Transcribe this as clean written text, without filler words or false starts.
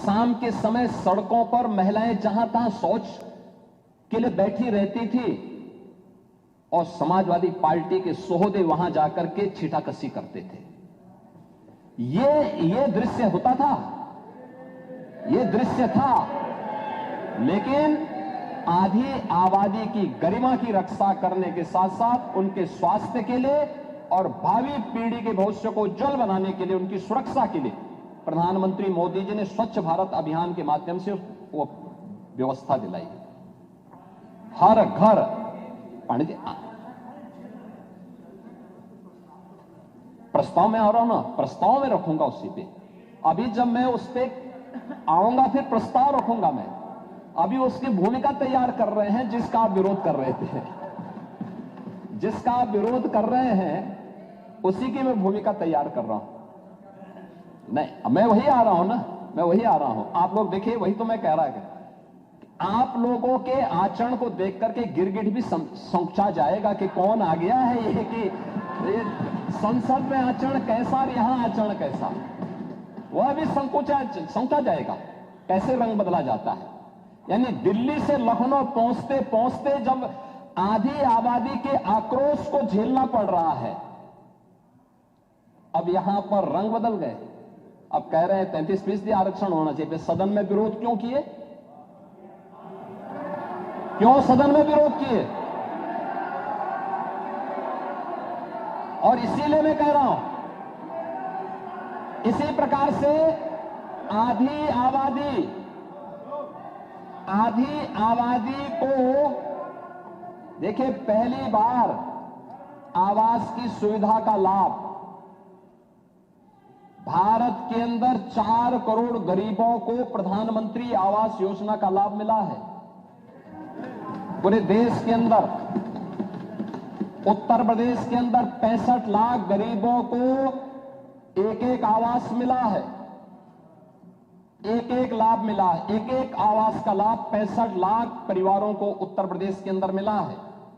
शाम के समय सड़कों पर महिलाएं जहां तहां शौच के लिए बैठी रहती थी और समाजवादी पार्टी के सोहदे वहां जाकर के छीटाकशी करते थे। ये दृश्य होता था, ये दृश्य था। लेकिन आधी आबादी की गरिमा की रक्षा करने के साथ साथ उनके स्वास्थ्य के लिए और भावी पीढ़ी के भविष्य को उज्जवल बनाने के लिए, उनकी सुरक्षा के लिए प्रधानमंत्री मोदी जी ने स्वच्छ भारत अभियान के माध्यम से वो व्यवस्था दिलाई। हर घर, पंडित जी प्रस्ताव में आ रहा हूं ना, प्रस्ताव में रखूंगा उसी पे। अभी जब मैं उस पे आऊंगा फिर प्रस्ताव रखूंगा मैं। अभी उसकी भूमिका तैयार कर रहे हैं जिसका आप विरोध कर रहे थे, जिसका आप विरोध कर रहे हैं उसी की मैं भूमिका तैयार कर रहा हूं। नहीं, मैं वही आ रहा हूं ना, मैं वही आ रहा हूं। आप लोग देखिए, वही तो मैं कह रहा है। आप लोगों के आचरण को देख करके गिरगिट भी समझा जाएगा कि कौन आ गया है। ये कि संसद में आचरण कैसा और यहां आचरण कैसा, वह भी समझा जाएगा कैसे रंग बदला जाता है। यानी दिल्ली से लखनऊ पहुंचते पहुंचते जब आधी आबादी के आक्रोश को झेलना पड़ रहा है, अब यहां पर रंग बदल गए। अब कह रहे हैं 33% आरक्षण होना चाहिए। सदन में विरोध क्यों किए? क्यों सदन में विरोध किए? और इसीलिए मैं कह रहा हूं, इसी प्रकार से आधी आबादी को देखिए, पहली बार आवास की सुविधा का लाभ भारत के अंदर 4 करोड़ गरीबों को प्रधानमंत्री आवास योजना का लाभ मिला है। पूरे देश के अंदर, उत्तर प्रदेश के अंदर 65 लाख गरीबों को एक आवास मिला है, एक लाभ मिला है। एक आवास का लाभ 65 लाख परिवारों को उत्तर प्रदेश के अंदर मिला है।